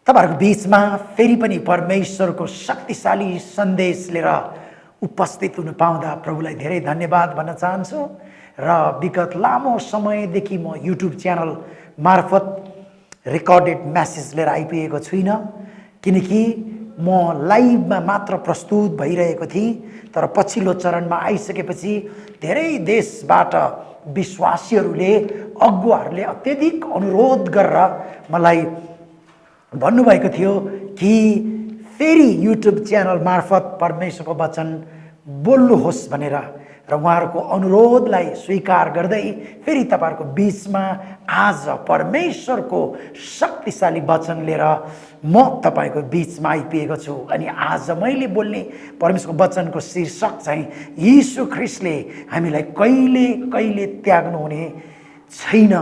तपाईहरुको बीचमा फेरि पनि परमेश्वरको शक्तिशाली सन्देश लिएर उपस्थित हुन पाउँदा प्रभुलाई धेरै धन्यवाद भन्न चाहन्छु। र विगत लामो समयदेखि म युट्युब च्यानल मार्फत रेकर्डेड मेसेज लिएर आइपुगेको छुइनँ, किनकि म लाइभमा मात्र प्रस्तुत भइरहेको थिएँ। तर पछिल्लो चरणमा आइसकेपछि धेरै देशबाट विश्वासीहरूले अगुवाहरूले अत्यधिक अनुरोध गरेर मलाई भन्नुभएको थियो कि फेरि युट्युब च्यानल मार्फत परमेश्वरको वचन बोल्नुहोस् भनेर। र उहाँहरूको अनुरोधलाई स्वीकार गर्दै फेरि तपाईहरुको बीचमा आज परमेश्वरको शक्तिशाली वचन लिएर म तपाईको बीचमा आइपुगेको छु। अनि आज मैले बोल्ने परमेश्वरको वचनको शीर्षक चाहिँ यीशु ख्रीष्टले हामीलाई कहिले कहिले त्याग्नु हुने छैन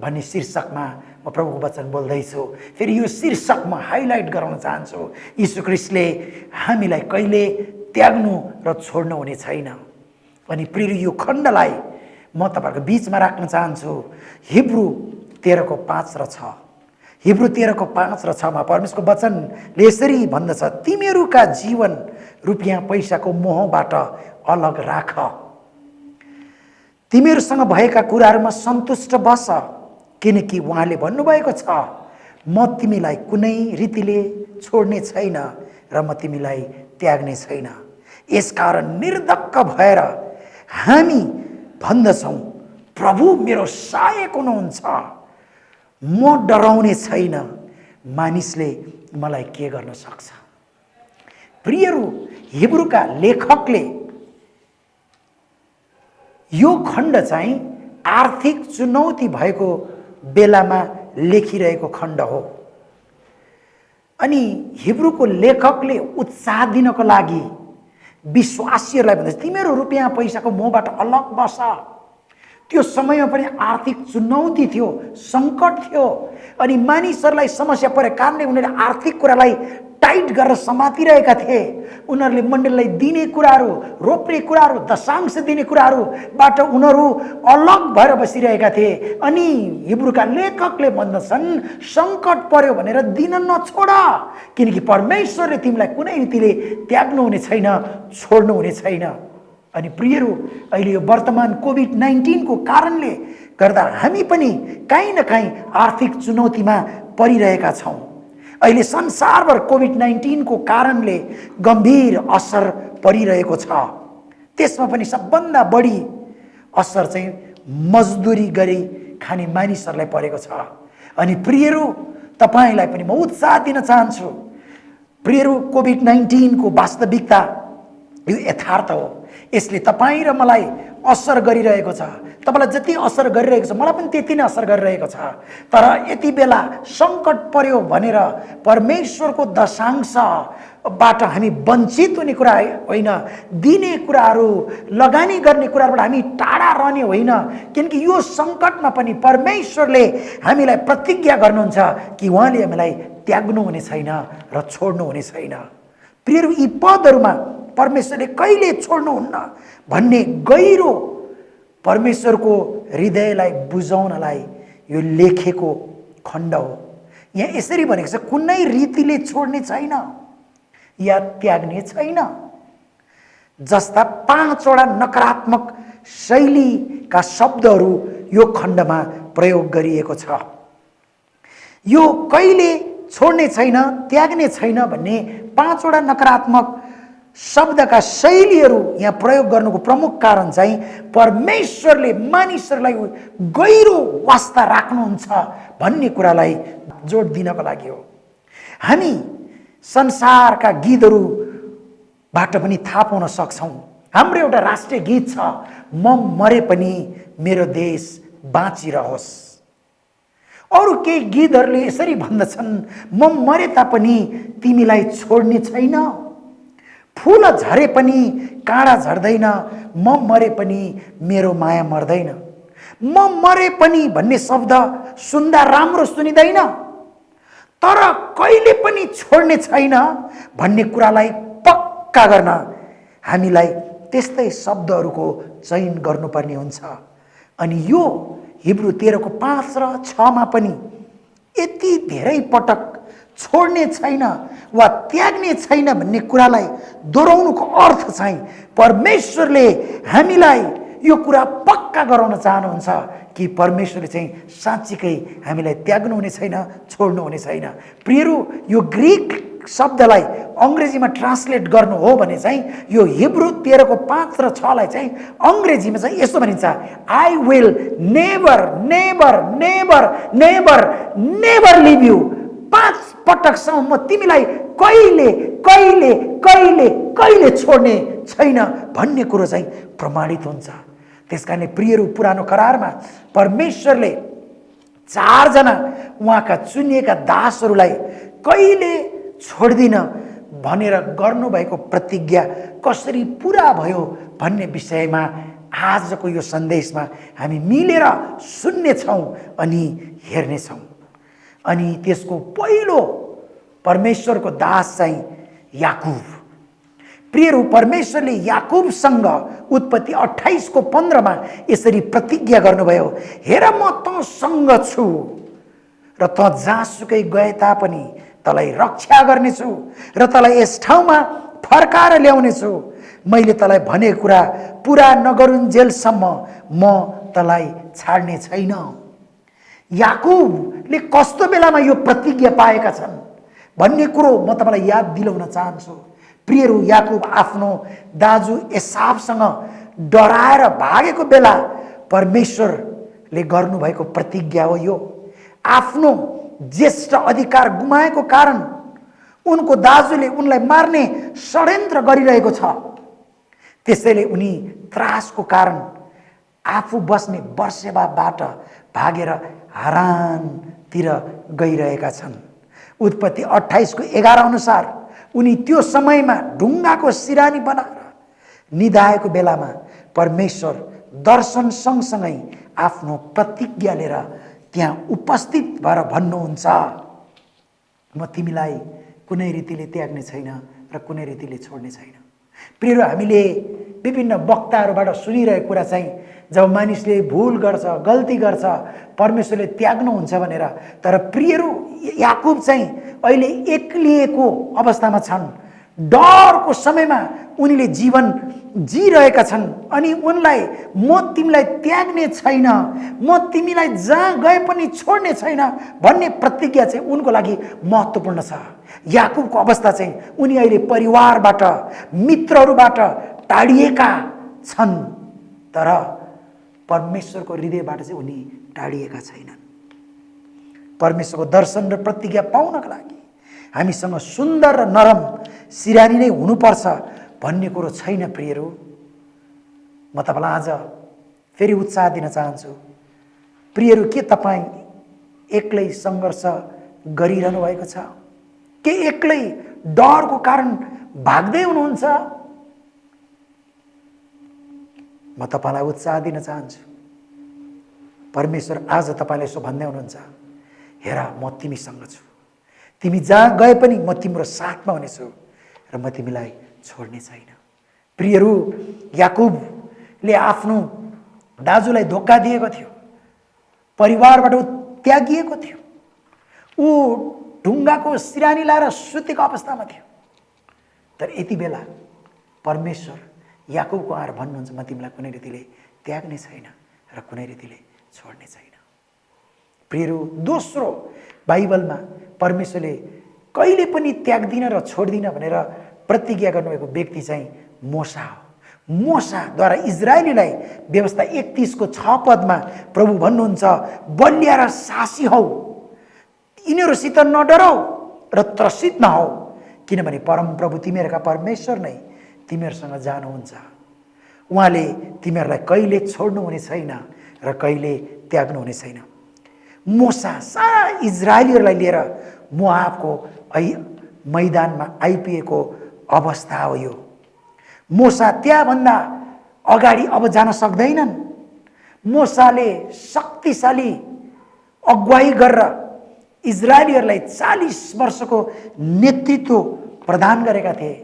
भन्ने शीर्षकमा म प्रभुको वचन बोल्दैछु। फेरि यो शीर्षक म हाइलाइट गराउन चाहन्छु, यीशु ख्रीष्टले हामीलाई कहिले त्याग्नु र छोड्नु हुने छैन। अनि प्रिय यो खण्डलाई म तपाईहरुको बीचमा राख्न चाहन्छु। हिब्रू 13:5 र 6। हिब्रू 13:5 र 6 मा परमेश्वरको वचनले यसरी भन्दछ, तिमीहरूका जीवन रुपियाँ पैसाको मोहबाट अलग राख, तिमीहरूसँग भएका कुराहरूमा सन्तुष्ट बस, किनकि उहाँले भन्नुभएको छ, म तिमीलाई कुनै रीतिले छोड्ने छैन र म तिमीलाई त्याग्ने छैन। यसकारण निर्धक्क भएर हामी भन्दछौँ, प्रभु मेरो सहायक हुनुहुन्छ, म डराउने छैन, मानिसले मलाई के गर्न सक्छ। प्रियहरू, हिब्रूका लेखकले यो खण्ड चाहिँ आर्थिक चुनौती भएको बेलामा लेखिरहेको खण्ड हो। अनि हिब्रूको लेखकले उत्साह दिनको लागि विश्वासीहरूलाई भन्छ, तिमीहरू रुपियाँ पैसाको मोहबाट अलग बस। त्यो समयमा पनि आर्थिक चुनौती थियो, सङ्कट थियो। अनि मानिसहरूलाई समस्या परेको कारणले उनीहरूले आर्थिक कुरालाई टाइट गरेर समातिरहेका थिए। उनीहरूले मण्डलीलाई दिने कुराहरू, रोप्ने कुराहरू, दशांश दिने कुराहरूबाट उनीहरू अलग भएर बसिरहेका थिए। अनि हिब्रूका लेखकले भन्दछन्, सङ्कट पर्यो भनेर दिन नछोड, किनकि परमेश्वरले तिमीलाई कुनै रीतिले त्याग्नु हुने छैन, छोड्नु हुने छैन। अनि प्रियहरू, अहिले यो वर्तमान कोभिड-19 को कारणले गर्दा हामी पनि काहीँ न काहीँ आर्थिक चुनौतीमा परिरहेका छौँ। अहिले संसारभर कोभिड-19 को कारणले गम्भीर असर परिरहेको छ। त्यसमा पनि सबभन्दा बढी असर चाहिँ मजदुरी गरी खाने मानिसहरूलाई परेको छ। अनि प्रियहरू, तपाईलाई पनि म उत्साह दिन चाहन्छु। प्रियहरू, कोभिड-19 को वास्तविकता यो यथार्थ हो। यसले तपाईँ र मलाई असर गरिरहेको छ। तपाईलाई जति असर गरिरहेको छ मलाई पनि त्यति नै असर गरिरहेको छ। तर यति बेला सङ्कट पर्यो भनेर परमेश्वरको दशांशबाट हामी वञ्चित हुने कुरा होइन, दिने कुराहरू, लगानी गर्ने कुराबाट हामी टाढा रहने होइन। किनकि यो सङ्कटमा पनि परमेश्वरले हामीलाई प्रतिज्ञा गर्नुहुन्छ कि उहाँले हामीलाई त्याग्नु हुने छैन र छोड्नु हुने छैन। प्रियहरू, यी पदहरूमा परमेश्वरले कहिले छोड्नुहुन्न भन्ने गहिरो परमेश्वरको हृदयलाई बुझाउनलाई यो लेखेको खण्ड हो। यहाँ यसरी भनेको छ, कुनै रीतिले छोड्ने छैन या त्याग्ने छैन जस्ता 5 वटा नकारात्मक शैलीका शब्दहरू यो खण्डमा प्रयोग गरिएको छ। यो कहिले छोड्ने छैन, त्याग्ने छैन भन्ने 5 वटा नकारात्मक शब्दका शैलीहरू यहाँ प्रयोग गर्नुको प्रमुख कारण चाहिँ परमेश्वरले मानिसहरूलाई गहिरो वास्ता राख्नुहुन्छ भन्ने कुरालाई जोड दिनको लागि हो। हामी संसारका गीतहरूबाट पनि थाहा पाउन सक्छौँ। हाम्रो एउटा राष्ट्रिय गीत छ, म मरे पनि मेरो देश बाँचिरहोस्। अरू केही गीतहरूले यसरी भन्दछन्, म मरे तापनि तिमीलाई छोड्ने छैन, फूल झरे पनि काँडा झर्दैन, म मरे पनि मेरो माया मर्दैन। म मरे पनि भन्ने शब्द सुन्दा राम्रो सुनिँदैन, तर कहिले पनि छोड्ने छैन भन्ने कुरालाई पक्का गर्न हामीलाई त्यस्तै शब्दहरूको चयन गर्नुपर्ने हुन्छ। अनि यो हिब्रू 13:5 र 6 मा पनि यति धेरै पटक छोड्ने छैन वा त्याग्ने छैन भन्ने कुरालाई दोहोऱ्याउनुको अर्थ चाहिँ परमेश्वरले हामीलाई यो कुरा पक्का गराउन चाहनुहुन्छ कि परमेश्वरले चाहिँ साँच्चीकै हामीलाई त्याग्नुहुने छैन, छोड्नुहुने छैन। प्रियहरू, यो ग्रीक शब्दलाई अङ्ग्रेजीमा ट्रान्सलेट गर्नु हो भने चाहिँ यो हिब्रू 13:5 र 6लाई चाहिँ अङ्ग्रेजीमा चाहिँ यस्तो भनिन्छ, I will never never never never never leave you. 5 पटकसम्म म तिमीलाई कहिले कहिले कहिले कहिले छोड्ने छैन भन्ने कुरो चाहिँ प्रमाणित हुन्छ। त्यसकारणले प्रियहरू, पुरानो करारमा परमेश्वरले 4 जना उहाँका चुनिएका दासहरूलाई कहिले छोड्दिन भनेर गर्नुभएको प्रतिज्ञा कसरी पुरा भयो भन्ने विषयमा आजको यो सन्देशमा हामी मिलेर सुन्नेछौँ अनि हेर्नेछौँ। अनि त्यसको पहिलो परमेश्वरको दास चाहिँ याकुब। प्रियहरू, परमेश्वरले याकुबसँग उत्पत्ति 28:15मा यसरी प्रतिज्ञा गर्नुभयो, हेर म तँसँग छु र तँ जहाँसुकै गए तापनि तँलाई रक्षा गर्नेछु र तँलाई यस ठाउँमा फर्काएर ल्याउनेछु। मैले तँलाई भनेको कुरा पुरा नगरुन्जेलसम्म म तँलाई छाड्ने छैन। याकुबले कस्तो बेलामा यो प्रतिज्ञा पाएका छन् भन्ने कुरो म तपाईँलाई याद दिलाउन चाहन्छु। प्रियहरू, याकुब आफ्नो दाजु एसावसँग डराएर भागेको बेला परमेश्वरले गर्नुभएको प्रतिज्ञा हो यो। आफ्नो ज्येष्ठ अधिकार गुमाएको कारण उनको दाजुले उनलाई मार्ने षड्यन्त्र गरिरहेको छ। त्यसैले उनी त्रासको कारण आफू बस्ने बर्सेबाबाट भागेर हारानतिर गइरहेका छन्। उत्पत्ति 28:11 अनुसार उनी त्यो समयमा ढुङ्गाको सिरानी बनाएर निधाएको बेलामा परमेश्वर दर्शन सँगसँगै आफ्नो प्रतिज्ञा लिएर त्यहाँ उपस्थित भएर भन्नुहुन्छ, म तिमीलाई कुनै रीतिले त्याग्ने छैन र कुनै रीतिले छोड्ने छैन। प्रियहरू, हामीले विभिन्न वक्ताहरूबाट सुनिरहेको कुरा चाहिँ जब मानिसले भुल गर्छ, गल्ती गर्छ, परमेश्वरले त्याग्नुहुन्छ भनेर। तर प्रियहरू, याकुब चाहिँ अहिले एक्लिएको अवस्थामा छन्। डरको समयमा उनीले जीवन जिरहेका छन् अनि उनलाई म तिमीलाई त्याग्ने छैन, म तिमीलाई जहाँ गए पनि छोड्ने छैन भन्ने प्रतिज्ञा चाहिँ उनको लागि महत्त्वपूर्ण छ। याकुबको अवस्था चाहिँ उनी अहिले परिवारबाट, मित्रहरूबाट टाढिएका छन्, तर परमेश्वरको हृदयबाट चाहिँ उनी टाढिएका छैनन्। परमेश्वरको दर्शन र प्रतिज्ञा पाउनका लागि हामीसँग सुन्दर र नरम सिरानी नै हुनुपर्छ भन्ने कुरो छैन। प्रियहरू, म तपाईँलाई आज फेरि उत्साह दिन चाहन्छु। प्रियहरू, के तपाईँ एक्लै सङ्घर्ष गरिरहनु भएको छ? के एक्लै डरको कारण भाग्दै हुनुहुन्छ? म तपाईँलाई उत्साह दिन चाहन्छु। परमेश्वर आज तपाईँलाई यसो भन्दै हुनुहुन्छ, हेर म तिमीसँग छु, तिमी जहाँ गए पनि म तिम्रो साथमा हुनेछु र म तिमीलाई छोड्ने छैन। प्रियहरू, याकुबले आफ्नो दाजुलाई धोका दिएको थियो, परिवारबाट त्यागिएको थियो, ऊ ढुङ्गाको सिरानी लाएर सुतेको अवस्थामा थियो। तर यति बेला परमेश्वर याकुबको आएर भन्नुहुन्छ, म तिमीलाई कुनै रीतिले त्याग्ने छैन र कुनै रीतिले छोड्ने छैन। प्रियहरू, दोस्रो बाइबलमा परमेश्वरले कहिले पनि त्याग्दिन र छोड्दिन भनेर प्रतिज्ञा गर्नुभएको व्यक्ति चाहिँ मोसा हो। मोसाद्वारा इजरायलीलाई व्यवस्था 31:6 प्रभु भन्नुहुन्छ, बलिया र साहसी हौ, यिनीहरूसित नडराऊ र त्रसित नहौ, किनभने परमप्रभु तिमीहरूका परमेश्वर नै तिमीहरूसँग जानुहुन्छ। उहाँले तिमीहरूलाई कहिले छोड्नुहुने छैन र कहिले त्याग्नुहुने छैन। मोसा सारा इजरायलीहरूलाई लिएर मोआबको मैदानमा आइपुगेको अवस्था हो यो। मोसा त्यहाँभन्दा अगाडि अब जान सक्दैनन्। मोसाले शक्तिशाली अगुवाई गरेर इजरायलीहरूलाई 40 वर्षको नेतृत्व प्रदान गरेका थिए।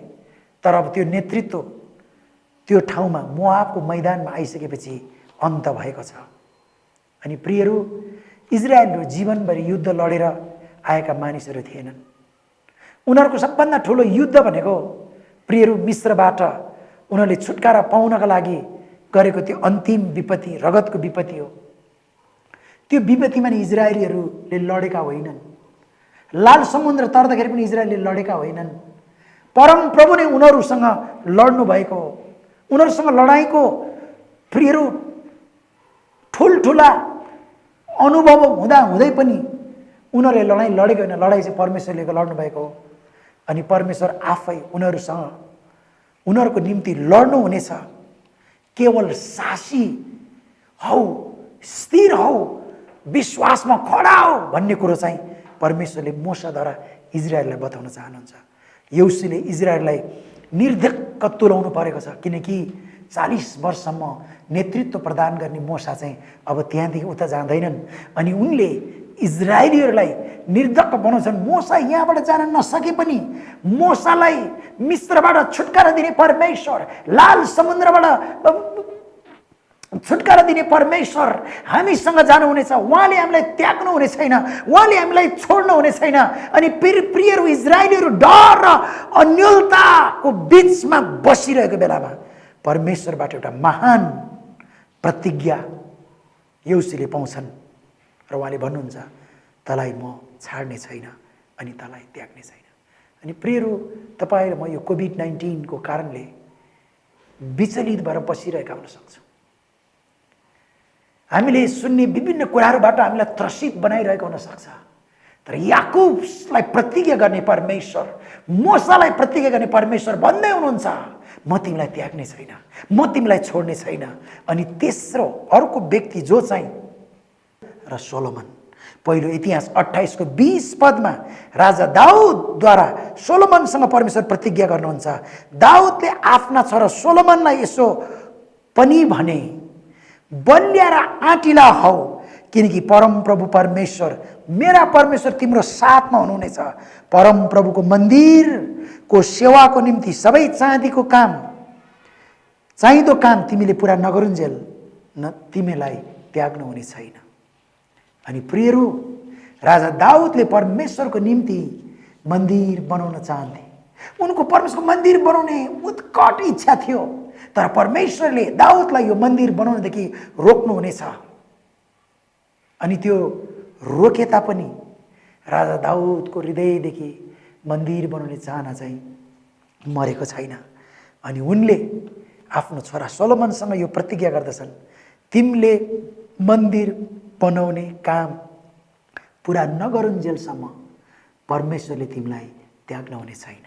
तर अब त्यो नेतृत्व त्यो ठाउँमा मोआबको मैदानमा आइसकेपछि अन्त भएको छ। अनि प्रियहरू, इजरायलहरू जीवनभरि युद्ध लडेर आएका मानिसहरू थिएनन्। उनीहरूको सबभन्दा ठुलो युद्ध भनेको प्रियहरू मिस्रबाट उनीहरूले छुटकारा पाउनका लागि गरेको त्यो अन्तिम विपत्ति, रगतको विपत्ति हो। त्यो विपत्तिमा नि इजरायलीहरूले लडेका होइनन्। लाल समुद्र तर्दाखेरि पनि इजरायलले लडेका होइनन्। परमप्रभु नै उनीहरूसँग लड्नु भएको हो। उनीहरूसँग लडाईँको प्रियहरू ठुल्ठुला अनुभव हुँदा हुँदै पनि उनीहरूले लडाईँ लडेको होइन। लडाईँ चाहिँ परमेश्वरले लड्नु भएको हो। अनि परमेश्वर आफै उनीहरूसँग उनीहरूको निम्ति लड्नु हुनेछ। केवल साहसी हौ, स्थिर हौ, विश्वासमा खडा हो भन्ने कुरो चाहिँ परमेश्वरले मोसाद्वारा इजरायललाई बताउन चाहनुहुन्छ। यहोशूले इजरायललाई निर्धक्क तुल्याउनु परेको छ, किनकि 40 वर्षसम्म नेतृत्व प्रदान गर्ने मोसा चाहिँ अब त्यहाँदेखि उता जाँदैनन्। अनि उनले इजरायलीहरूलाई निर्धक्क बनाउँछन्। मोसा यहाँबाट जान नसके पनि मोसालाई मिस्रबाट छुटकारा दिने परमेश्वर, लाल समुद्रबाट छुटकारा दिने परमेश्वर हामीसँग जानुहुनेछ। उहाँले हामीलाई त्याग्नु हुने छैन, उहाँले हामीलाई छोड्नु हुने छैन। अनि प्रियहरू इजरायलीहरू डर र अन्योलताको बीचमा बसिरहेको बेलामा परमेश्वरबाट एउटा महान प्रतिज्ञा यहोशूले पाउँछन् र उहाँले भन्नुहुन्छ, तँलाई म छाड्ने छैन अनि तँलाई त्याग्ने छैन। अनि प्रियहरू, तपाईँ र म यो कोभिड-19 को कारणले विचलित भएर बसिरहेका हुन सक्छौँ। हामीले सुन्ने विभिन्न कुराहरूबाट हामीलाई त्रसित बनाइरहेको हुन सक्छ। तर याकुबलाई प्रतिज्ञा गर्ने परमेश्वर, मोसालाई प्रतिज्ञा गर्ने परमेश्वर भन्दै हुनुहुन्छ, म तिमीलाई त्याग्ने छैन, म तिमीलाई छोड्ने छैन। अनि तेस्रो अर्को व्यक्ति जो चाहिँ र सोलोमन, पहिलो इतिहास 28 को 20 पदमा राजा दाउदद्वारा सोलोमनसँग परमेश्वर प्रतिज्ञा गर्नुहुन्छ। दाउदले आफ्ना छोरा सोलोमनलाई यसो पनि भने, बलिया र आँटिला हौ, किनकि परमप्रभु परमेश्वर मेरा परमेश्वर तिम्रो साथमा हुनुहुनेछ। परमप्रभुको मन्दिरको सेवाको निम्ति सबै चाँदीको काम, चाहिँदो काम तिमीले पुरा नगरुन्जेल तिमीलाई त्याग्नु हुने छैन। अनि प्रियहरू, राजा दाउदले परमेश्वरको निम्ति मन्दिर बनाउन चाहन्थे। उनको परमेश्वरको मन्दिर बनाउने उत्कट इच्छा थियो। तर परमेश्वरले दाउदलाई यो मन्दिर बनाउनदेखि रोक्नुहुनेछ। अनि त्यो रोके तापनि राजा दाउदको हृदयदेखि मन्दिर बनाउने चाहना चाहिँ मरेको छैन। अनि उनले आफ्नो छोरा सोलोमनसँग यो प्रतिज्ञा गर्दछन्, तिमीले मन्दिर बनाउने काम पुरा नगरुन्जेलसम्म परमेश्वरले तिमीलाई त्याग्न हुने छैन।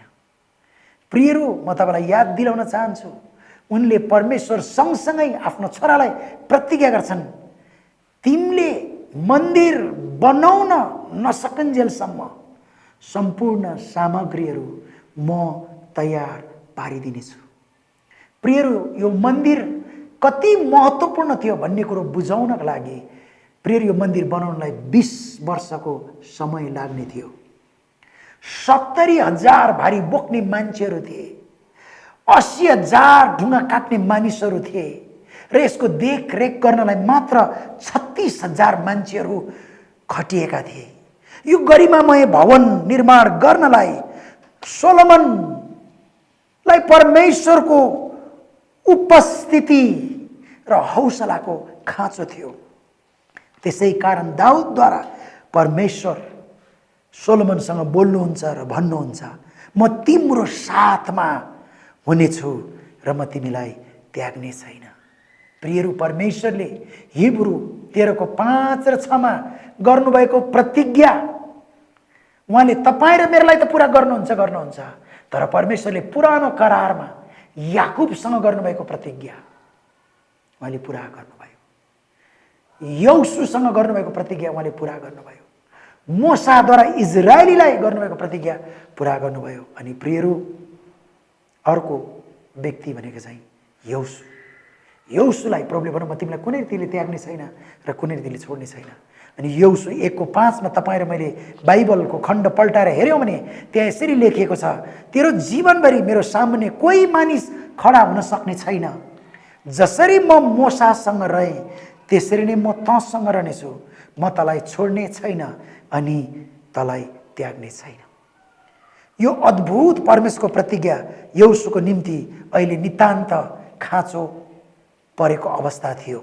प्रियहरू, म तपाईलाई याद दिलाउन चाहन्छु, उनले परमेश्वर सँगसँगै आफ्नो छोरालाई प्रतिज्ञा गर्छन्, तिमीले मन्दिर बनाउन नसकुन्जेलसम्म सम्पूर्ण सामग्रीहरू म तयार पारिदिनेछु। प्रियहरू, यो मन्दिर कति महत्त्वपूर्ण थियो भन्ने कुरो बुझाउनका लागि प्रियहरू यो मन्दिर बनाउनलाई 20 वर्षको समय लाग्ने थियो। 70,000 भारी बोक्ने मान्छेहरू थिए, 80,000 ढुङ्गा काट्ने मानिसहरू थिए र यसको देखरेख गर्नलाई मात्र 36,000 मान्छेहरू खटिएका थिए। यो गरिमामय भवन निर्माण गर्नलाई सोलोमनलाई परमेश्वरको उपस्थिति र हौसलाको खाँचो थियो। त्यसै कारण दाउदद्वारा परमेश्वर सोलोमनसँग बोल्नुहुन्छ र भन्नुहुन्छ, म तिम्रो साथमा हुनेछु र म तिमीलाई त्याग्ने छैन। प्रियहरू, परमेश्वरले हिब्रू 13:5 र 6 मा गर्नुभएको प्रतिज्ञा उहाँले तपाईँ र मेरोलाई त पुरा गर्नुहुन्छ, तर परमेश्वरले पुरानो करारमा याकुबसँग गर्नुभएको प्रतिज्ञा उहाँले पुरा गर्नुभयो। यहोशूसँग गर्नुभएको प्रतिज्ञा उहाँले पुरा गर्नुभयो। मोसाद्वारा इजरायलीलाई गर्नुभएको प्रतिज्ञा पुरा गर्नुभयो। अनि प्रियहरू, अर्को व्यक्ति भनेको चाहिँ यहोशू। यहोशूलाई प्रभुले भन्नु, म तिमीलाई कुनै रीतिले त्याग्ने छैन र कुनै रीतिले छोड्ने छैन। अनि यहोशू 1:5 मा तपाईँ र मैले बाइबलको खण्ड पल्टाएर हेऱ्यौँ भने त्यहाँ यसरी लेखिएको छ, तेरो जीवनभरि मेरो सामुन्ने कोही मानिस खडा हुन सक्ने छैन। जसरी म मोसासँग रहेँ त्यसरी नै म तँसँग रहनेछु। म तँलाई छोड्ने छैन अनि तँलाई त्याग्ने छैन। यो अद्भुत परमेश्वरको प्रतिज्ञा यहोशूको निम्ति अहिले नितान्त खाँचो परेको अवस्था थियो।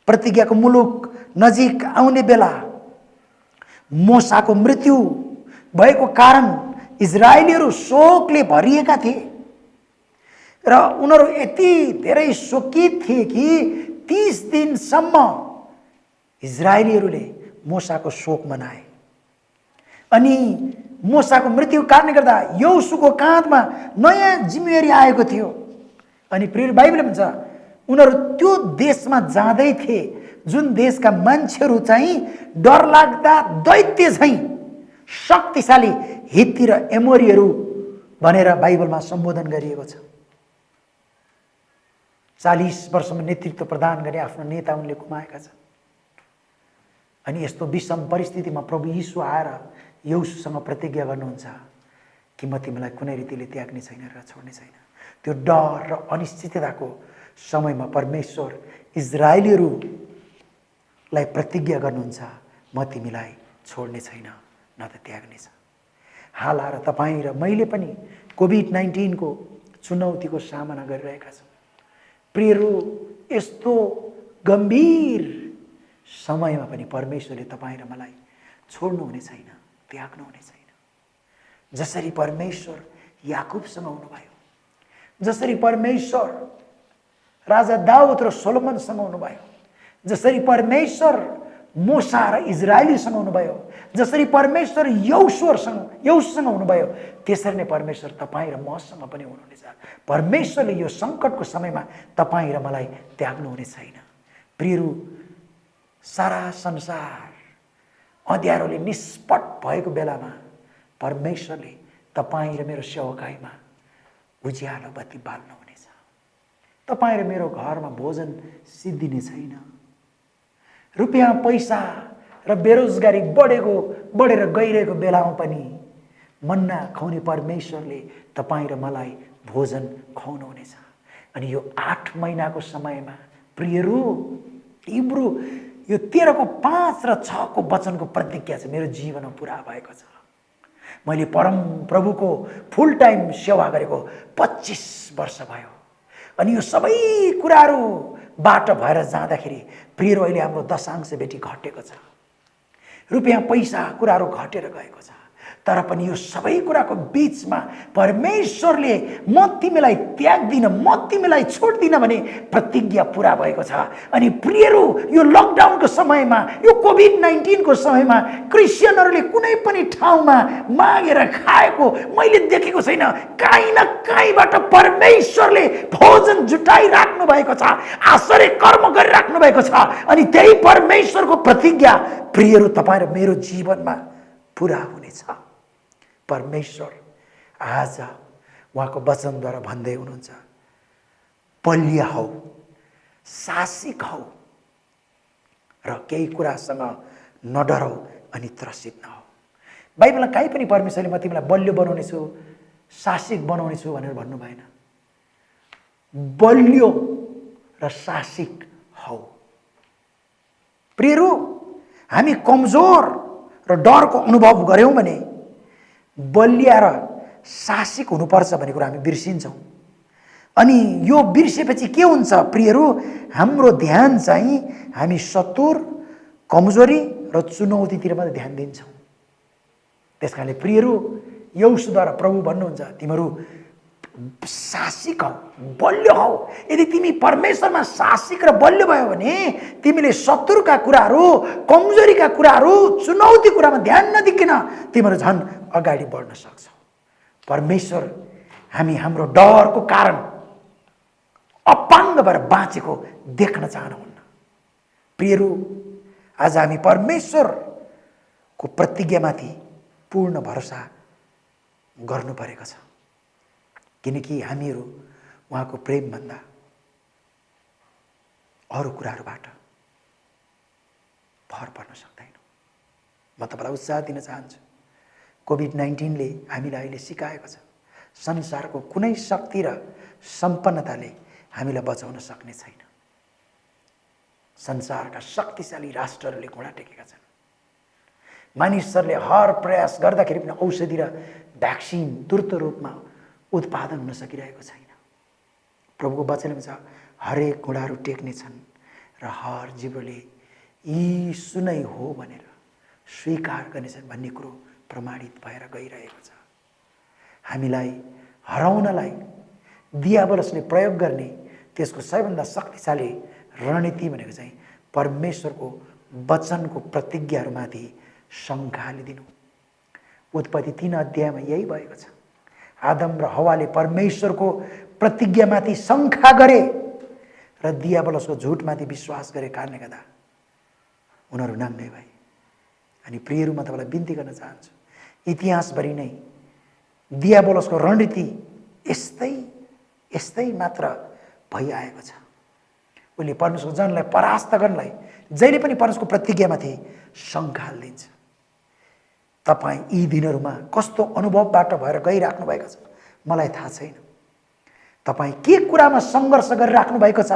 प्रतिज्ञाको मुलुक नजिक आउने बेला मोसाको मृत्यु भएको कारण इजरायलीहरू शोकले भरिएका थिए र उनीहरू यति धेरै शोकित थिए कि 30 दिनसम्म इजरायलीहरूले मोसाको शोक मनाए। अनि मोसाको मृत्युको कारणले गर्दा यहोशूको काँधमा नयाँ जिम्मेवारी आएको थियो। अनि प्रिय बाइबलले भन्छ उनीहरू त्यो देशमा जाँदै थिए जुन देशका मान्छेहरू चाहिँ डरलाग्दा दैत्य चाहिँ शक्तिशाली हित्ती र एमोरीहरू भनेर बाइबलमा सम्बोधन गरिएको छ। 40 वर्षमा नेतृत्व प्रदान गरे आफ्नो नेता उनले गुमाएका छन्। अनि यस्तो विषम परिस्थितिमा प्रभु यीशु आएर यहोशूसँग प्रतिज्ञा गर्नुहुन्छ कि म तिमीलाई कुनै रीतिले त्याग्ने छैन र छोड्ने छैन। त्यो डर र अनिश्चितताको समयमा परमेश्वर इजरायलीहरूलाई प्रतिज्ञा गर्नुहुन्छ म तिमीलाई छोड्ने छैन न त त्याग्ने छ। हाल आएर तपाईँ र मैले पनि कोभिड-19 को चुनौतीको सामना गरिरहेका छौँ। प्रियहरू, यस्तो गम्भीर समयमा पनि परमेश्वरले तपाईँ र मलाई छोड्नुहुने छैन, त्याग्नुहुने छैन। जसरी परमेश्वर याकुबसँग हुनुभयो, जसरी परमेश्वर राजा दाउद र सोलोमनसँग हुनुभयो, जसरी परमेश्वर मोसा र इजरायलीसँग हुनुभयो, जसरी परमेश्वर यहोशूसँग हुनुभयो, त्यसरी नै परमेश्वर तपाईँ र मसँग पनि हुनुहुनेछ। परमेश्वरले यो सङ्कटको समयमा तपाईँ र मलाई त्याग्नुहुने छैन। प्रियहरू, सारा संसार अँध्यारोले निष्पट भएको बेलामा परमेश्वरले तपाईँ र मेरो सेवकाईमा उज्यालो बत्ती बाल्नुहुनेछ। तपाईँ र मेरो घरमा भोजन सिद्धिने छैन। रुपियाँ पैसा र बेरोजगारी बढेर गइरहेको बेलामा पनि मन्ना खुवाउने परमेश्वरले तपाईँ र मलाई भोजन खुवाउनुहुनेछ। अनि यो 8 महिनाको समयमा प्रियहरू, हिब्रू यो 13 को 5 र 6 को वचनको प्रतिज्ञा चाहिँ मेरो जीवनमा पुरा भएको छ। मैले परम प्रभुको फुल टाइम सेवा गरेको 25 वर्ष भयो। अनि यो सबै कुराहरू बाट भएर जाँदाखेरि प्रियहरू अहिले हाम्रो दशांश बेटी घटेको छ, रुपियाँ पैसा कुराहरू घटेर गएको छ। तर पनि यो सबै कुराको बीचमा परमेश्वरले म तिमीलाई त्याग्दिन, म तिमीलाई छोड्दिन भने प्रतिज्ञा पूरा भएको छ। अनि प्रियहरू, यो लकडाउनको समयमा, यो कोभिड-19 को समयमा क्रिस्चियनहरूले कुनै पनि ठाउँमा मागेर खाएको मैले देखेको छैन। काहीँ न काहीँबाट परमेश्वरले भोजन जुटाइराख्नु भएको छ, आश्चर्य कर्म गरिराख्नु भएको छ। अनि त्यही परमेश्वरको प्रतिज्ञा प्रियहरू तपाईँ र मेरो जीवनमा पूरा हुनेछ। परमेश्वर आज उहाँको वचनद्वारा भन्दै हुनुहुन्छ, बलिया हौ, साहसिक हौ र केही कुरासँग नडरौ अनि त्रसित नहौ। बाइबलमा कहीँ पनि परमेश्वरले म तिमीलाई बलियो बनाउने छु, साहसिक बनाउने छु भनेर भन्नु भएन। बलियो र साहसिक हौ। प्रियहरू, हामी कमजोर र डरको अनुभव गर्यौं भने बलिया र साहसिक हुनुपर्छ भन्ने कुरा हामी बिर्सिन्छौँ। अनि यो बिर्सेपछि के हुन्छ प्रियहरू, हाम्रो ध्यान चाहिँ हामी सतुर, कमजोरी र चुनौतीतिर मात्रै ध्यान दिन्छौँ। त्यसकारणले प्रियहरू, यहोशूद्वारा प्रभु भन्नुहुन्छ तिमीहरू साहसिक हौ, बलियो हौ। यदि तिमी परमेश्वरमा साहसिक र बलियो भयो भने तिमीले शत्रुका कुराहरू, कमजोरीका कुराहरू, चुनौती कुरामा ध्यान नदिकिन तिमीहरू झन् अगाडि बढ्न सक्छौ। परमेश्वर हामी हाम्रो डरको कारण अपाङ्ग भएर बाँचेको देख्न चाहनुहुन्न। प्रियहरू, आज हामी परमेश्वरको प्रतिज्ञामाथि पूर्ण भरोसा गर्नु परेको छ, किनकि हामीहरू उहाँको प्रेमभन्दा अरू कुराहरूबाट भर पर्न सक्दैनौँ। म तपाईँलाई उत्साह दिन चाहन्छु, कोभिड-19 ले हामीलाई अहिले सिकाएको छ संसारको कुनै शक्ति र सम्पन्नताले हामीलाई बचाउन सक्ने छैन। संसारका शक्तिशाली राष्ट्रहरूले घोडा टेकेका छन्। मानिसहरूले हर प्रयास गर्दाखेरि पनि औषधि र भ्याक्सिन तुर्त रूपमा उत्पादन हुन सकिरहेको छैन। प्रभुको वचनमा छ हरेक घुँडाहरू टेक्नेछन् र हर जिब्रोले यीशु नै हो भनेर स्वीकार गर्नेछन् भन्ने कुरो प्रमाणित भएर गइरहेको छ। हामीलाई हराउनलाई दियाबलसले प्रयोग गर्ने त्यसको सबैभन्दा शक्तिशाली रणनीति भनेको चाहिँ परमेश्वरको वचनको प्रतिज्ञाहरूमाथि शङ्का हालिदिनु। उत्पत्ति 3 अध्यायमा यही भएको छ। आदम र हव्वाले परमेश्वरको प्रतिज्ञामाथि शङ्का गरे र दियाबलसको झुटमाथि विश्वास गरे कारणले गर्दा उनीहरू नाङ्गै भए। अनि प्रियहरू, म तपाईँलाई बिन्ती गर्न चाहन्छु, इतिहासभरि नै दियाबलसको रणनीति यस्तै मात्र भइआएको छ। उसले परमेश्वरको जनलाई परास्त गर्नलाई जहिले पनि परमेश्वरको प्रतिज्ञामाथि शङ्का हालिदिन्छ। तपाईँ यी दिनहरूमा कस्तो अनुभवबाट भएर गइराख्नु भएको छ मलाई थाहा छैन। तपाईँ के कुरामा सङ्घर्ष गरिराख्नु भएको छ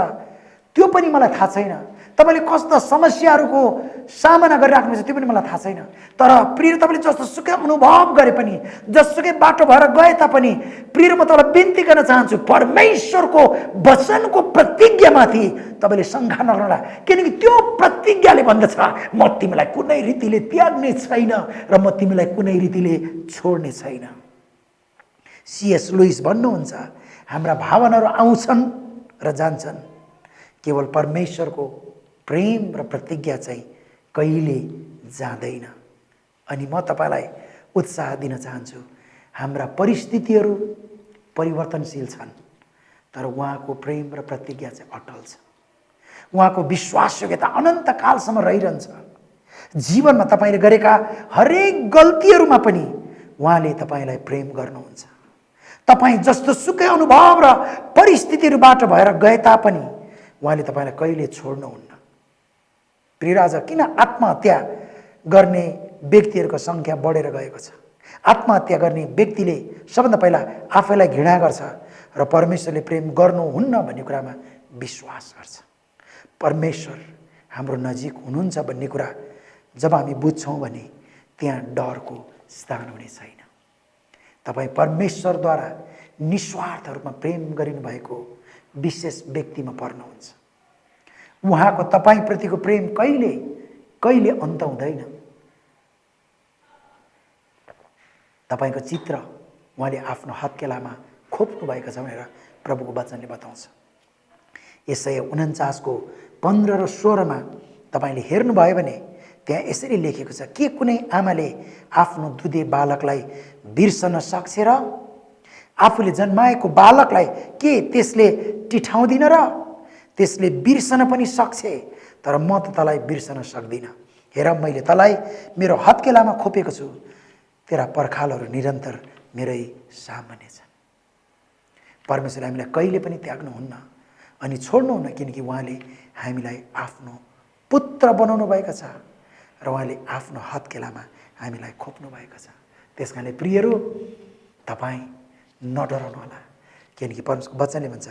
त्यो पनि मलाई थाहा छैन। तपाईँले कस्ता समस्याहरूको सामना गरिराख्नु भएको छ त्यो पनि मलाई थाहा छैन। तर प्रिय, तपाईँले जस्तो सुकै अनुभव गरे पनि, जसुकै बाटो भएर गए तापनि, प्रिय, म तपाईँलाई बिन्ती गर्न चाहन्छु, परमेश्वरको वचनको प्रतिज्ञामाथि तपाईँले शङ्का नगर्नुहोला। किनकि त्यो प्रतिज्ञाले भन्दछ म तिमीलाई कुनै रीतिले त्याग्ने छैन र म तिमीलाई कुनै रीतिले छोड्ने छैन। सीएस लुइस भन्नुहुन्छ, हाम्रा भावनाहरू आउँछन् र जान्छन्, केवल परमेश्वरको प्रेम र प्रतिज्ञा चाहिँ कहिले जाँदैन। अनि म तपाईँलाई उत्साह दिन चाहन्छु, हाम्रा परिस्थितिहरू परिवर्तनशील छन् तर उहाँको प्रेम र प्रतिज्ञा चाहिँ अटल छ। उहाँको विश्वासयोग्यता अनन्तकालसम्म रहिरहन्छ। जीवनमा तपाईँले गरेका हरेक गल्तीहरूमा पनि उहाँले तपाईँलाई प्रेम गर्नुहुन्छ। तपाईँ जस्तो सुकै अनुभव र परिस्थितिहरूबाट भएर गए तापनि उहाँले तपाईँलाई कहिले छोड्नुहुन्न। प्रिय, आज किन आत्महत्या गर्ने व्यक्तिहरूको सङ्ख्या बढेर गएको छ? आत्महत्या गर्ने व्यक्तिले सबभन्दा पहिला आफैलाई घृणा गर्छ र परमेश्वरले प्रेम गर्नुहुन्न भन्ने कुरामा विश्वास गर्छ। परमेश्वर हाम्रो नजिक हुनुहुन्छ भन्ने कुरा जब हामी बुझ्छौँ भने त्यहाँ डरको स्थान हुने छैन। तपाईँ परमेश्वरद्वारा निस्वार्थ रूपमा प्रेम गरिनुभएको विशेष व्यक्तिमा पर्नुहुन्छ। उहाँको तपाईँप्रतिको प्रेम कहिले अन्त हुँदैन। तपाईँको चित्र उहाँले आफ्नो हत्केलामा खोप्नु भएको छ भनेर प्रभुको वचनले बताउँछ। यसै 49:15 र 16मा तपाईँले हेर्नुभयो भने त्यहाँ यसरी लेखेको छ, के कुनै आमाले आफ्नो दुधे बालकलाई बिर्सन सक्छ र? आफूले जन्माएको बालकलाई के त्यसले टिठाउँदिन र? त्यसले बिर्सन पनि सक्छ, तर म त तँलाई बिर्सन सक्दिनँ। हेर, मैले तँलाई मेरो हत्केलामा खोपेको छु, तेरा पर्खालहरू निरन्तर मेरै सामान्य छन्। परमेश्वरले हामीलाई कहिले पनि त्याग्नुहुन्न अनि छोड्नुहुन्न, किनकि उहाँले हामीलाई आफ्नो पुत्र बनाउनु भएको छ र उहाँले आफ्नो हत्केलामा हामीलाई खोप्नु भएको छ। त्यस कारणले प्रियहरू, तपाईँ नडराउनुहोला, किनकि परमेश्वरको वचनले भन्छ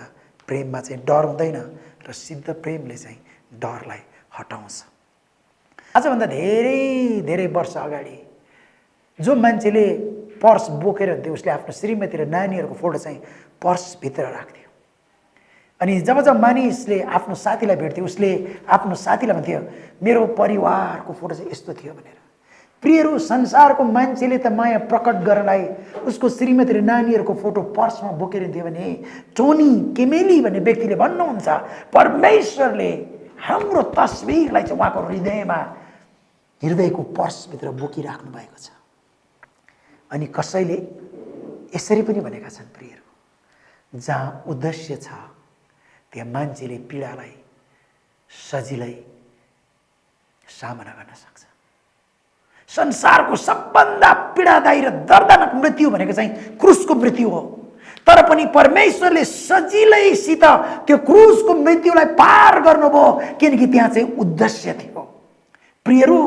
प्रेममा चाहिँ डर हुँदैन र सिद्ध प्रेमले चाहिँ डरलाई हटाउँछ। आजभन्दा धेरै वर्ष अगाडि जो मान्छेले पर्स बोकेर हिँड्थ्यो उसले आफ्नो श्रीमती र नानीहरूको फोटो चाहिँ पर्सभित्र राख्थ्यो। अनि जब मानिसले आफ्नो साथीलाई भेट्थ्यो उसले आफ्नो साथीलाई भन्थ्यो मेरो परिवारको फोटो चाहिँ यस्तो थियो भनेर। प्रियहरू, संसारको मान्छेले त माया प्रकट गर्नलाई उसको श्रीमती र नानीहरूको फोटो पर्समा बोकेर हिँड्थ्यो भने टोनी केमेली भन्ने व्यक्तिले भन्नुहुन्छ परमेश्वरले हाम्रो तस्बिरलाई चाहिँ उहाँको हृदयको पर्सभित्र बोकिराख्नु भएको छ। अनि कसैले यसरी पनि भनेका छन्, प्रियहरू, जहाँ उद्देश्य छ त्यहाँ मान्छेले पीडालाई सजिलै सामना गर्न सक्छ। संसारको सबभन्दा पीडादायी र दर्दनाक मृत्यु भनेको चाहिँ क्रुसको मृत्यु हो, तर पनि परमेश्वरले सजिलैसित त्यो क्रुसको मृत्युलाई पार गर्नुभयो, किनकि त्यहाँ चाहिँ उद्देश्य थियो। प्रियहरू,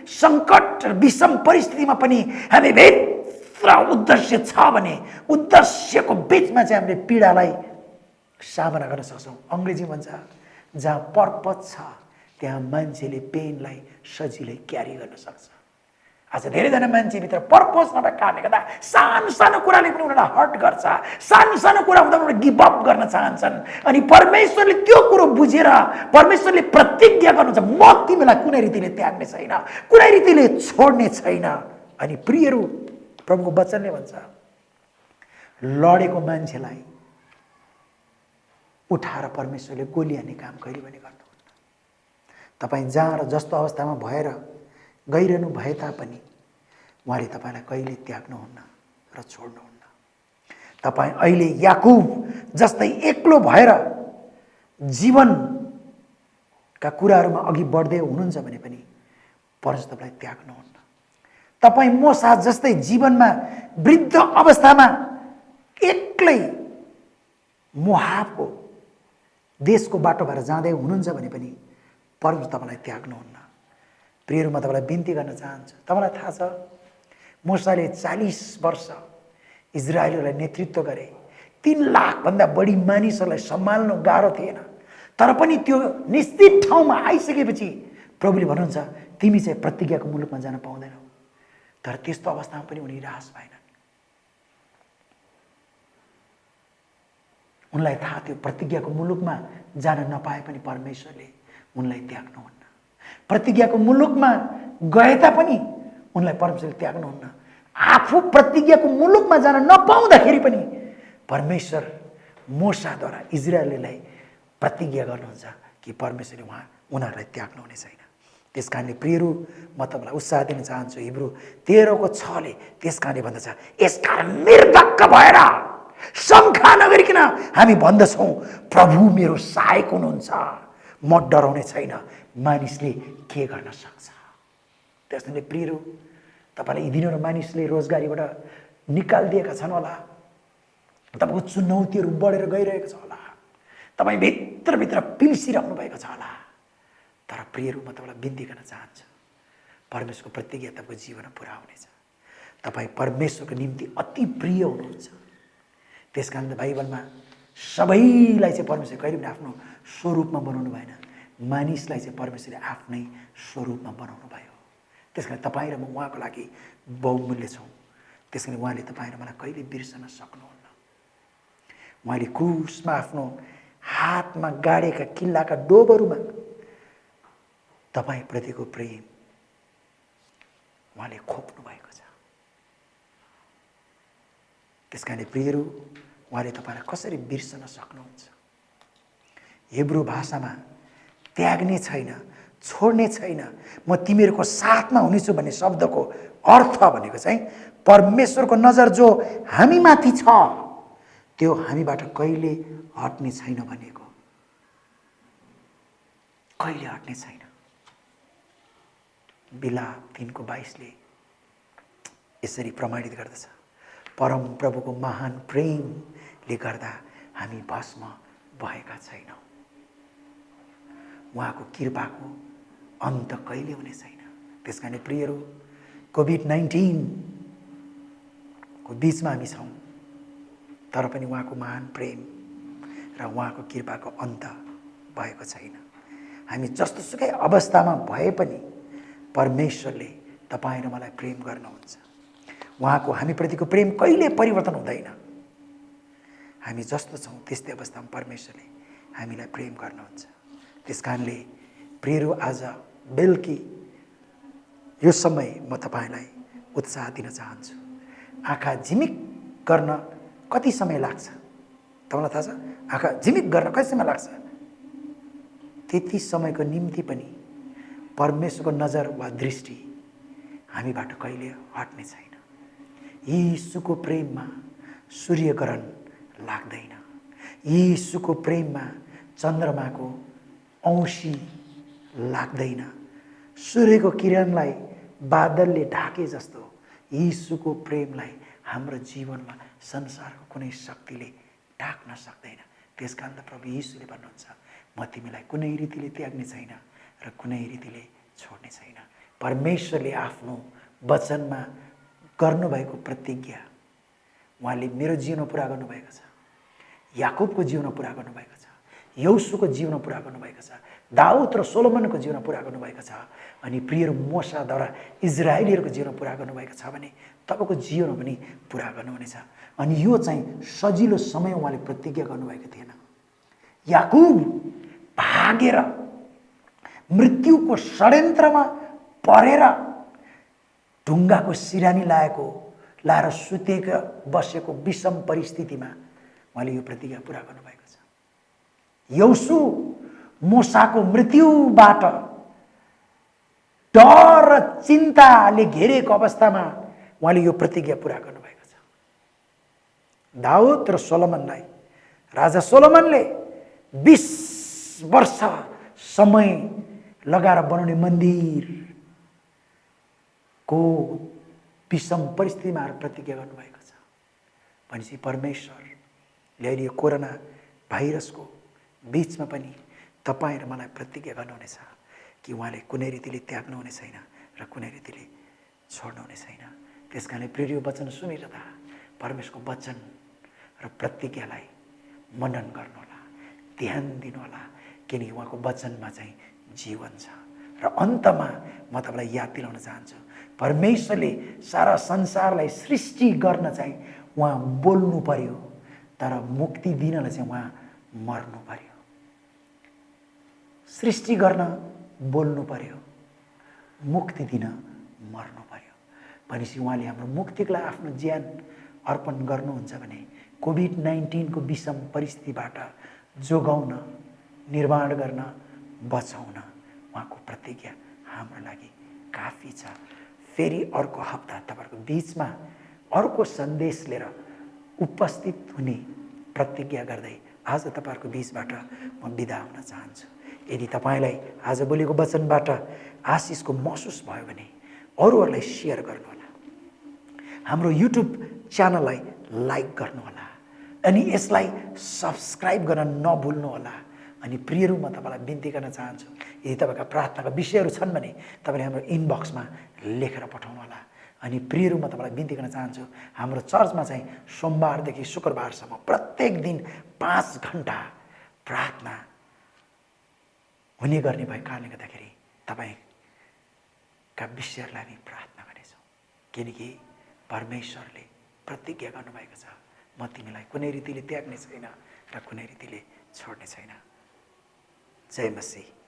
सङ्कट र विषम परिस्थितिमा पनि हामी भित्र उद्देश्य छ भने उद्देश्यको बिचमा चाहिँ हामीले पीडालाई सामना गर्न सक्छौँ। अङ्ग्रेजी भन्छ जहाँ पर्पज छ त्यहाँ मान्छेले पेनलाई सजिलै क्यारी गर्न सक्छ। आज धेरैजना मान्छेभित्र पर्पज नभए कारणले गर्दा सानो सानो कुराले पनि उनीहरूलाई हर्ट गर्छ, सानो सानो कुरा हुँदा उनीहरू गिभ अप गर्न चाहन्छन्। अनि परमेश्वरले त्यो कुरो बुझेर परमेश्वरले प्रतिज्ञा गर्नुहुन्छ, म तिमीलाई कुनै रीतिले त्याग्ने छैन, कुनै रीतिले छोड्ने छैन। अनि प्रियहरू, प्रभुको वचनले भन्छ लडेको मान्छेलाई उठाएर परमेश्वरले गोली हान्ने काम कहिले पनि गर्नुहुन्न। तपाईँ जहाँ र जस्तो अवस्थामा भएर गइरहनु भए तापनि उहाँले तपाईँलाई कहिले त्याग्नुहुन्न र छोड्नुहुन्न। तपाईँ अहिले याकुब जस्तै एक्लो भएर जीवनका कुराहरूमा अघि बढ्दै हुनुहुन्छ भने पनि परमेश्वर तपाईँलाई त्याग्नुहुन्न। तपाईँ मोसा जस्तै जीवनमा वृद्ध अवस्थामा एक्लै मोआबको देशको बाटो भएर जाँदै हुनुहुन्छ भने पनि परमेश्वर तपाईँलाई त्याग्नुहुन्न। प्रियहरू, म तपाईँलाई बिन्ती गर्न चाहन्छु, तपाईँलाई थाहा छ मोसाले 40 वर्ष इजरायलहरूलाई नेतृत्व गरे। 3 लाखभन्दा बढी मानिसहरूलाई सम्हाल्नु गाह्रो थिएन। तर पनि त्यो निश्चित ठाउँमा आइसकेपछि प्रभुले भन्नुहुन्छ तिमी चाहिँ प्रतिज्ञाको मुलुकमा जान पाउँदैनौ। तर त्यस्तो अवस्थामा पनि उनी निराश भएनन्। उनलाई थाहा थियो प्रतिज्ञाको मुलुकमा जान नपाए पनि परमेश्वरले उनलाई त्याग्नुहुन्न। प्रतिज्ञाको मुलुकमा गए तापनि उनलाई परमेश्वरले त्याग्नुहुन्न। आफू प्रतिज्ञाको मुलुकमा जान नपाउँदाखेरि पनि परमेश्वर मोसाद्वारा इजरायललाई प्रतिज्ञा गर्नुहुन्छ कि परमेश्वरले उनीहरूलाई त्याग्नुहुने छैन। त्यस कारणले प्रियहरू, म तपाईँलाई उत्साह दिन चाहन्छु। हिब्रू 13:6ले त्यस कारणले भन्दछ यसकारण निर्धक्क भएर शङ्का नगरिकन हामी भन्दछौँ प्रभु मेरो सहायक हुनुहुन्छ, म डराउने छैन, मानिसले के गर्न सक्छ। त्यसैले प्रियहरू, तपाईँलाई यी दिनहरू मानिसले रोजगारीबाट निकालिदिएका छन् होला, तपाईँको चुनौतीहरू बढेर गइरहेको छ होला, तपाईँ भित्रभित्र पिल्सिराख्नु भएको छ होला। तर प्रियहरू, म तपाईँलाई बिन्ती गर्न चाहन्छु, परमेश्वरको प्रतिज्ञा तपाईँको जीवनमा पुरा हुनेछ। तपाईँ परमेश्वरको निम्ति अति प्रिय हुनुहुन्छ। त्यस कारण बाइबलमा सबैलाई चाहिँ परमेश्वर कहिले पनि आफ्नो स्वरूपमा बनाउनु भएन, मानिसलाई चाहिँ परमेश्वरले आफ्नै स्वरूपमा बनाउनु भयो। त्यस कारण तपाईँ र म उहाँको लागि बहुमूल्य छौँ। त्यस कारण उहाँले तपाईँ र मलाई कहिले बिर्सन सक्नुहुन्न। उहाँले क्रुसमा आफ्नो हातमा गाडेका किल्लाका डोबहरूमा तपाईँप्रतिको प्रेम उहाँले खोप्नु भएको छ। त्यस कारणले प्रियहरू, उहाँले तपाईँलाई कसरी बिर्सन सक्नुहुन्छ। हिब्रू भाषामा त्याग्ने छैन, छोड्ने छैन, म तिमीहरूको साथमा हुनेछु भन्ने शब्दको अर्थ भनेको चाहिँ परमेश्वरको नजर जो हामीमाथि छ त्यो हामीबाट कहिले हट्ने छैन भनेको, कहिले हट्ने छैन। बिलाप 3:22ले यसरी प्रमाणित गर्दछ, परम प्रभुको महान प्रेमले गर्दा हामी भस्म भएका छैनौँ। उहाँको कृपाको अन्त कहिले हुने छैन। त्यसकारण प्रियहरू, कोभिड-19 को बीचमा हामी छौँ, तर पनि उहाँको महान प्रेम र उहाँको कृपाको अन्त भएको छैन। हामी जस्तोसुकै अवस्थामा भए पनि परमेश्वरले तपाईँ र मलाई प्रेम गर्नुहुन्छ। उहाँको हामीप्रतिको प्रेम कहिले परिवर्तन हुँदैन। हामी जस्तो छौँ त्यस्तै अवस्थामा परमेश्वरले हामीलाई प्रेम गर्नुहुन्छ। त्यस कारणले प्रियहरू, आज बेलुकी यो समय म तपाईँलाई उत्साह दिन चाहन्छु। आँखा झिमिक गर्न कति समय लाग्छ तपाईँलाई थाहा छ? आँखा झिमिक गर्न कति समय लाग्छ? त्यति समयको निम्ति पनि परमेश्वरको नजर वा दृष्टि हामीबाट कहिले हट्ने छैन। यीशुको प्रेममा सूर्यग्रहण लाग्दैन। यीशुको प्रेममा चन्द्रमाको औँसी लाग्दैन। सूर्यको किरणलाई बादलले ढाके जस्तो यीशुको प्रेमलाई हाम्रो जीवनमा संसारको कुनै शक्तिले ढाक्न सक्दैन। त्यसकारण त प्रभु यीशुले भन्नुहुन्छ, म तिमीलाई कुनै रीतिले त्याग्ने छैन र कुनै रीतिले छोड्ने छैन। परमेश्वरले आफ्नो वचनमा गर्नुभएको प्रतिज्ञा उहाँले मेरो जीवनमा पुरा गर्नुभएको छ, याकुबको जीवनमा पुरा गर्नुभएको छ, यहोशूको जीवनमा पुरा गर्नुभएको छ, दाउद र सोलोमनको जीवनमा पुरा गर्नुभएको छ अनि प्रियहरू मोसाद्वारा इजरायलीहरूको जीवनमा पुरा गर्नुभएको छ भने तपाईँको जीवनमा पनि पुरा गर्नुहुनेछ। अनि यो चाहिँ सजिलो समय उहाँले प्रतिज्ञा गर्नुभएको थिएन। याकुब भागेर मृत्युको षड्यन्त्रमा परेर ढुङ्गाको सिरानी लाएर सुतेको बसेको विषम परिस्थितिमा उहाँले यो प्रतिज्ञा पुरा गर्नुभएको छ। यहोशू मोसाको मृत्युबाट डर र चिन्ताले घेरेको अवस्थामा उहाँले यो प्रतिज्ञा पुरा गर्नुभएको छ। दाउद र सोलोमनलाई राजा सोलोमनले 20 वर्ष समय लगाएर बनाउने मन्दिरको विषम परिस्थितिमा प्रतिज्ञा गर्नुभएको छ। भनेपछि परमेश्वरले अहिले यो कोरोना भाइरसको बीचमा पनि तपाईँ र मलाई प्रतिज्ञा गर्नुहुनेछ कि उहाँले कुनै रीतिले त्याग्नुहुने छैन र कुनै रीतिले छोड्नुहुने छैन। त्यस कारणले प्रिय वचन सुनिरहँदा परमेश्वरको वचन र प्रतिज्ञालाई मनन गर्नुहोला, ध्यान दिनुहोला, किनकि उहाँको वचनमा चाहिँ जीवन छ। र अन्तमा म तपाईँलाई याद दिलाउन चाहन्छु, परमेश्वरले सारा संसारलाई सृष्टि गर्न चाहिँ उहाँ बोल्नु पर्यो, तर मुक्ति दिनलाई चाहिँ उहाँ मर्नु पर्यो। सृष्टि गर्न बोल्नु पर्यो, मुक्ति दिन मर्नु पर्यो। भनेपछि उहाँले हाम्रो मुक्तिको लागि आफ्नो ज्यान अर्पण गर्नुहुन्छ भने कोभिड-19 को विषम परिस्थितिबाट जोगाउन, निर्माण गर्न, बचाउन उहाँको प्रतिज्ञा हाम्रो लागि काफी छ। फेरि अर्को हप्ता तपाईँहरूको बीचमा अर्को सन्देश लिएर उपस्थित हुने प्रतिज्ञा गर्दै आज तपाईँहरूको बीचबाट म बिदा हुन चाहन्छु। यदि तपाईँलाई आजभोलिको वचनबाट आशिषको महसुस भयो भने अरूहरूलाई सेयर गर्नुहोला, हाम्रो युट्युब च्यानललाई लाइक गर्नुहोला अनि यसलाई सब्सक्राइब गर्न नभुल्नुहोला। अनि प्रियहरू म तपाईँलाई बिन्ती गर्न चाहन्छु, यदि तपाईँका प्रार्थनाका विषयहरू छन् भने तपाईँले हाम्रो इनबक्समा लेखेर पठाउनुहोला। अनि प्रियहरू म तपाईँलाई बिन्ती गर्न चाहन्छु, हाम्रो चर्चमा चाहिँ सोमबारदेखि शुक्रबारसम्म प्रत्येक दिन 5 घन्टा प्रार्थना हुने गर्ने भएको कारणले गर्दाखेरि तपाईँका विषयहरूलाई हामी प्रार्थना गर्नेछौँ। किनकि परमेश्वरले प्रतिज्ञा गर्नुभएको छ, म तिमीलाई कुनै रीतिले त्याग्ने छैन र कुनै रीतिले छोड्ने छैन। जय मसीह।